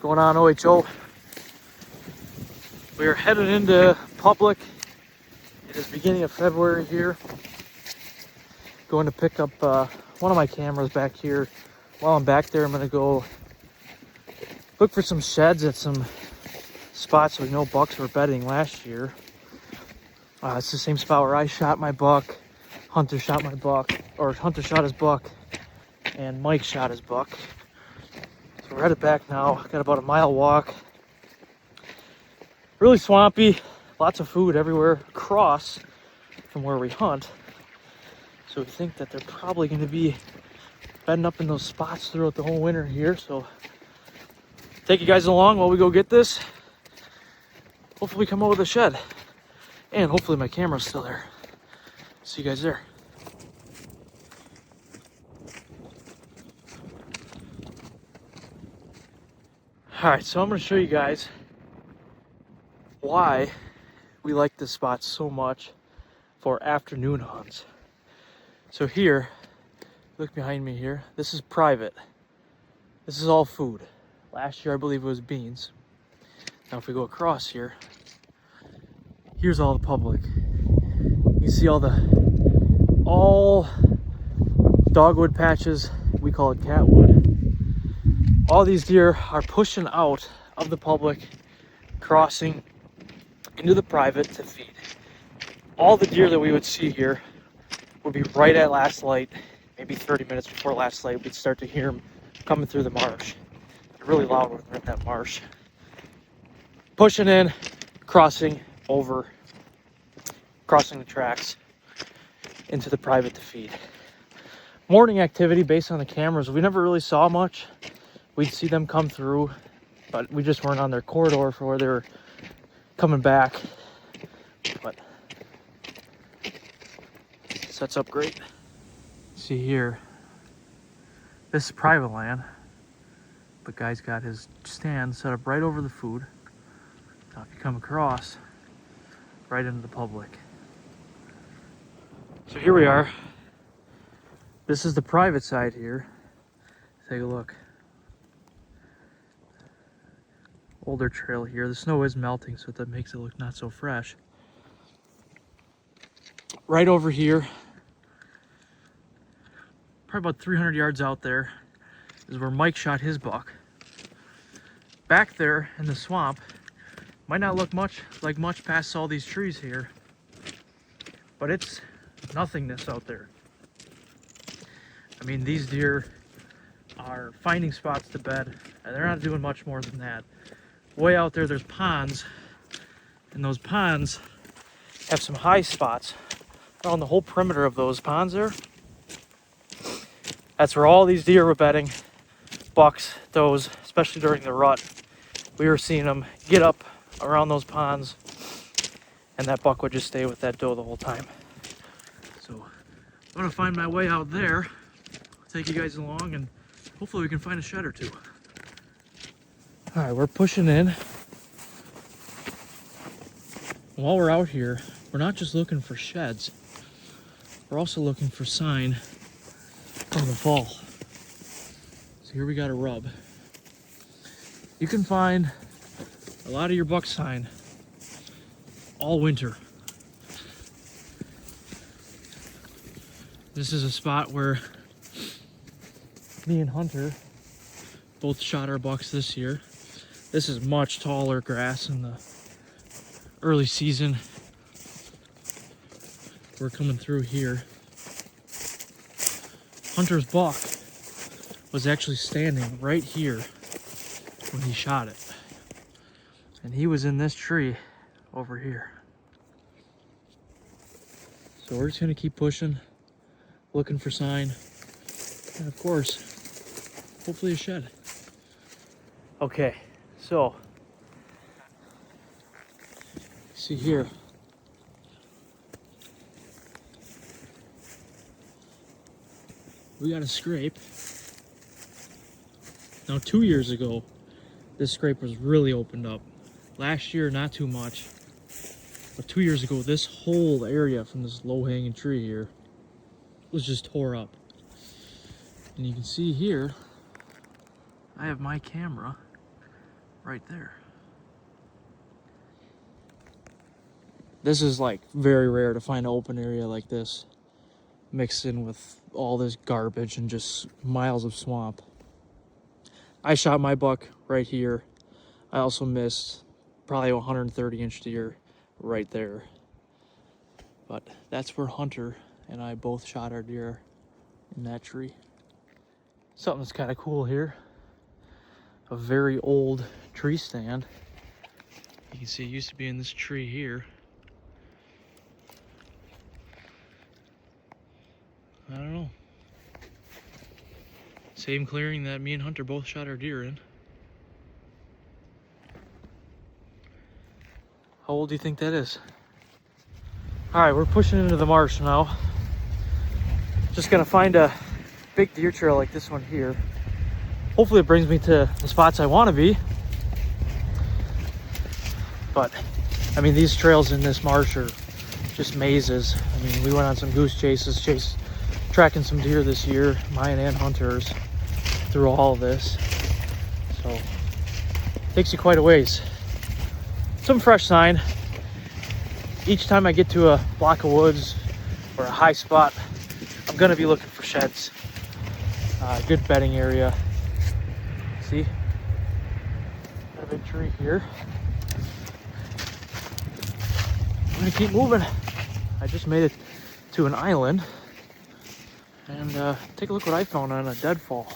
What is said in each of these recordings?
going on, OHO? We are headed into public. It is beginning of February here. Going to pick up one of my cameras back here. While I'm back there, I'm going to go look for some sheds at some spots we know bucks were bedding last year. It's the same spot where I shot my buck, Hunter shot my buck, or Hunter shot his buck, and Mike shot his buck. So we're headed back now. Got about a mile walk. Really swampy, lots of food everywhere across from where we hunt. So we think that they're probably going to be bedding up in those spots throughout the whole winter here. So take you guys along while we go get this. Hopefully we come up with a shed. And hopefully my camera's still there. See you guys there. Alright, so I'm going to show you guys why we like this spot so much for afternoon hunts. So here, look behind me here, this is private. This is all food. Last year I believe it was beans. Now if we go across here, here's all the public. You see all dogwood patches, we call it catwood. All these deer are pushing out of the public, crossing into the private to feed. All the deer that we would see here would be right at last light, maybe 30 minutes before last light. We'd start to hear them coming through the marsh. They're really loud when they're in that marsh. Pushing in, crossing over, crossing the tracks into the private to feed. Morning activity based on the cameras, we never really saw much. We'd see them come through, but we just weren't on their corridor for where they were coming back. But sets up great. See here, this is private land, but guy's got his stand set up right over the food. Now if you come across, right into the public. So here we are. This is the private side here. Take a look. Older trail here. The snow is melting, so that makes it look not so fresh. Right over here, probably about 300 yards out there, is where Mike shot his buck. Back there in the swamp, might not look much past all these trees here, but it's nothingness out there. I mean, these deer are finding spots to bed, and they're not doing much more than that. Way out there, there's ponds, and those ponds have some high spots around the whole perimeter of those ponds there. That's where all these deer were bedding, bucks, does, especially during the rut. We were seeing them get up around those ponds, and that buck would just stay with that doe the whole time. So I'm gonna find my way out there. I'll take you guys along, and hopefully we can find a shed or two. All right, we're pushing in. While we're out here, we're not just looking for sheds. We're also looking for sign from the fall. So here we got a rub. You can find a lot of your buck sign all winter. This is a spot where me and Hunter both shot our bucks this year. This is much taller grass in the early season. We're coming through here. Hunter's buck was actually standing right here when he shot it. And he was in this tree over here. So we're just gonna keep pushing, looking for sign, and of course, hopefully a shed. Okay, so see here. We got a scrape. Now 2 years ago, this scrape was really opened up. Last year, not too much. But 2 years ago, this whole area from this low-hanging tree here was just tore up. And you can see here, I have my camera right there. This is like very rare to find an open area like this, mixed in with all this garbage and just miles of swamp. I shot my buck right here. I also missed probably a 130-inch deer right there. But that's where Hunter and I both shot our deer, in that tree. Something that's kind of cool here. A very old tree stand. You can see it used to be in this tree here. I don't know. Same clearing that me and Hunter both shot our deer in. How old do you think that is? Alright, we're pushing into the marsh now. Just gonna find a big deer trail like this one here. Hopefully it brings me to the spots I want to be. But, I mean, these trails in this marsh are just mazes. I mean, we went on some goose chases, tracking some deer this year, mine and Hunter's, through all of this. So, takes you quite a ways. Some fresh sign. Each time I get to a block of woods or a high spot, I'm gonna be looking for sheds. Good bedding area. See? Got a big tree here. I'm gonna keep moving. I just made it to an island. And take a look what I found on a deadfall.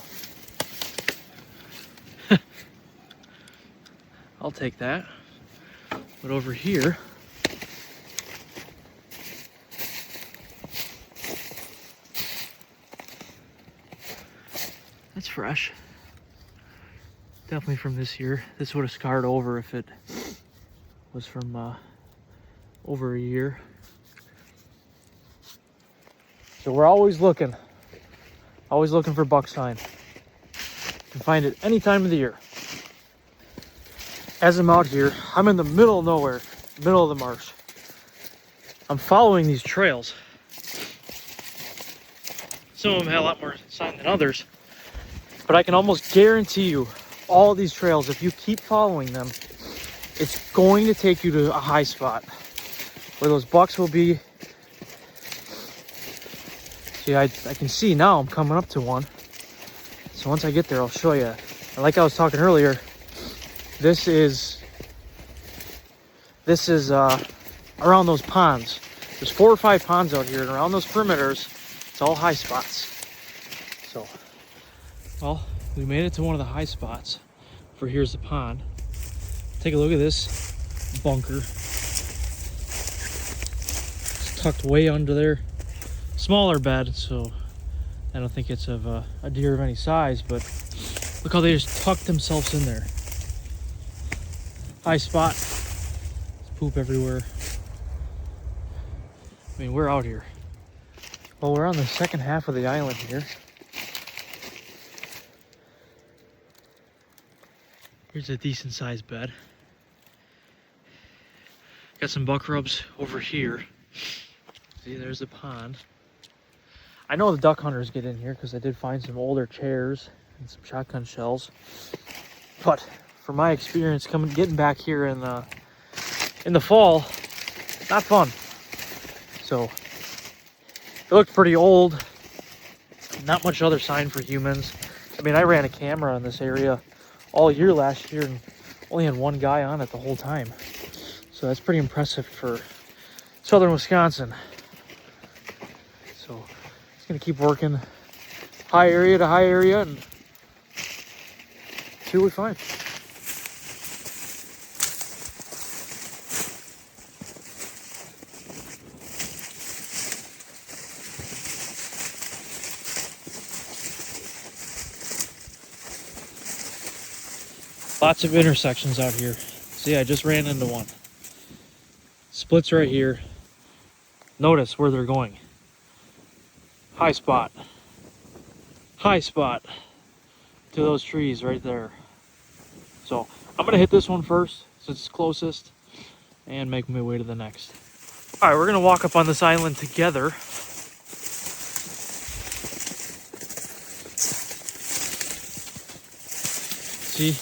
I'll take that. But over here, that's fresh. Definitely from this year. This would have scarred over if it was from over a year. So we're always looking for buck sign. You can find it any time of the year. As I'm out here, I'm in the middle of nowhere, middle of the marsh. I'm following these trails. Some of them had a lot more sign than others, but I can almost guarantee you all these trails, if you keep following them, it's going to take you to a high spot where those bucks will be. See, I can see now I'm coming up to one. So once I get there, I'll show you. And like I was talking earlier, this is around those ponds. There's 4 or 5 ponds out here, and around those perimeters, it's all high spots. So, well, we made it to one of the high spots. For here's the pond. Take a look at this bunker. It's tucked way under there. Smaller bed, so I don't think it's of a deer of any size, but look how they just tucked themselves in there. High spot. There's poop everywhere. I mean, we're out here. Well, we're on the second half of the island here. Here's a decent sized bed. Got some buck rubs over here. See, there's the pond. I know the duck hunters get in here because I did find some older chairs and some shotgun shells. But from my experience getting back here in the fall, not fun. So it looked pretty old. Not much other sign for humans. I mean, I ran a camera in this area all year last year and only had one guy on it the whole time. So that's pretty impressive for southern Wisconsin. So it's gonna keep working high area to high area and see what we find. Lots of intersections out here. See, I just ran into one. Splits right here. Notice where they're going. High spot. High spot to those trees right there. So I'm gonna hit this one first since it's closest and make my way to the next. All right, we're gonna walk up on this island together. See?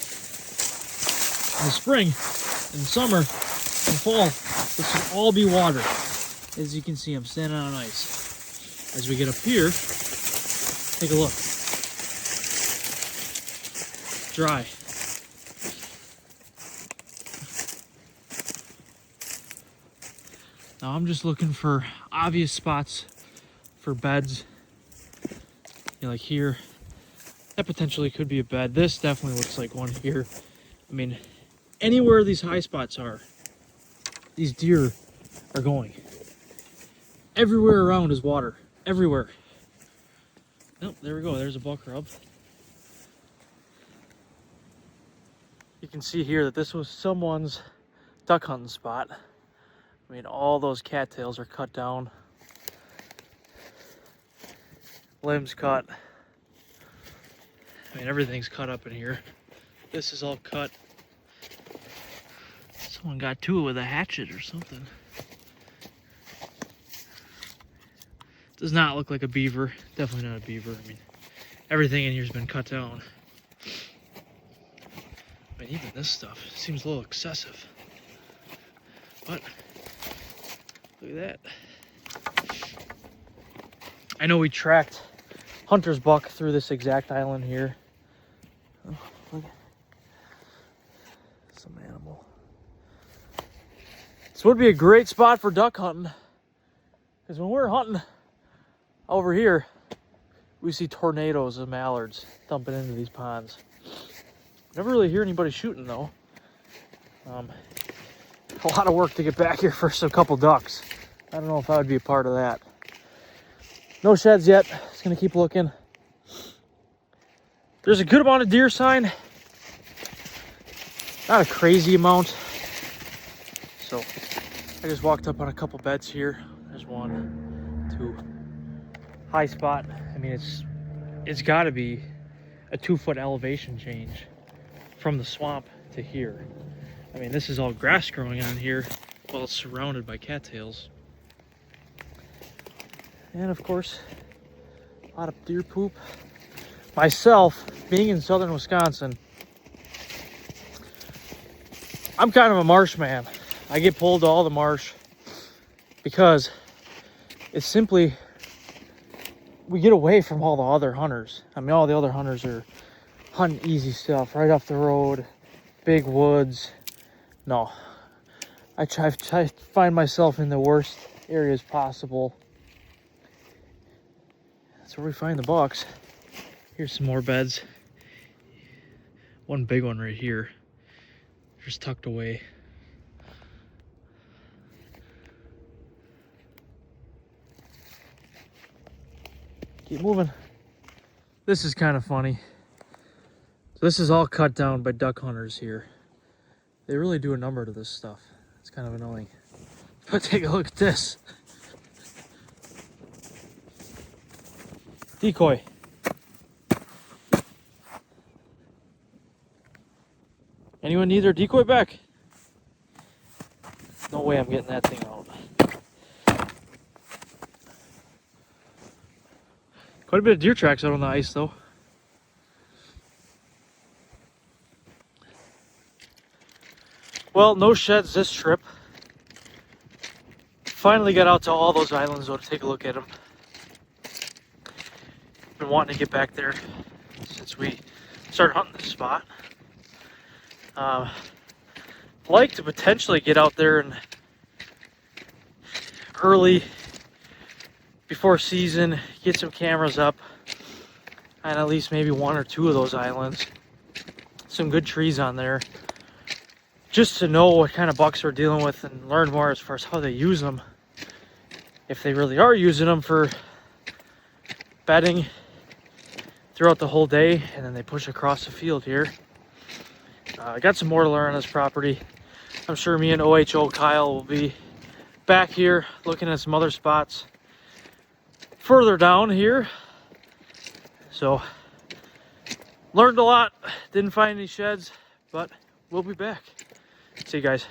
In the spring, in summer, in fall, this will all be water. As you can see, I'm standing on ice. As we get up here, take a look. Dry. Now I'm just looking for obvious spots for beds. You know, like here, that potentially could be a bed. This definitely looks like one here. I mean, anywhere these high spots are, these deer are going. Everywhere around is water. Everywhere. Nope, there we go. There's a buck rub. You can see here that this was someone's duck hunting spot. I mean, all those cattails are cut down. Limbs cut. I mean, everything's cut up in here. This is all cut. Someone got to it with a hatchet or something. Does not look like a beaver. Definitely not a beaver. I mean, everything in here's been cut down. I mean, even this stuff seems a little excessive. But look at that. I know we tracked hunter's buck through this exact island here. Oh, look at some animal. This would be a great spot for duck hunting, because when we're hunting over here, we see tornadoes of mallards dumping into these ponds. Never really hear anybody shooting though. A lot of work to get back here for a couple ducks. I don't know if I would be a part of that. No sheds yet. Just gonna keep looking. There's a good amount of deer sign. Not a crazy amount. So I just walked up on a couple beds here. There's 1, 2. High spot. I mean, it's got to be a 2-foot elevation change from the swamp to here. I mean, this is all grass growing on here while it's surrounded by cattails. And of course, a lot of deer poop. Myself, being in southern Wisconsin, I'm kind of a marsh man. I get pulled to all the marsh because it's simply, we get away from all the other hunters. I mean, all the other hunters are hunting easy stuff, right off the road, big woods. No, I try to find myself in the worst areas possible. That's where we find the bucks. Here's some more beds. One big one right here, just tucked away. Keep moving. This is kind of funny. So this is all cut down by duck hunters here. They really do a number to this stuff. It's kind of annoying. But take a look at this. Decoy. Anyone need their decoy back? No way I'm getting that thing out. Quite a bit of deer tracks out on the ice though. Well, no sheds this trip. Finally got out to all those islands though to take a look at them. Been wanting to get back there since we started hunting this spot. Like to potentially get out there and early before season, get some cameras up on at least maybe 1 or 2 of those islands. Some good trees on there, just to know what kind of bucks we're dealing with and learn more as far as how they use them, if they really are using them for bedding throughout the whole day and then they push across the field here. I got some more to learn on this property. I'm sure me and OHO Kyle will be back here looking at some other spots further down here. So learned a lot, didn't find any sheds, but we'll be back. See you guys.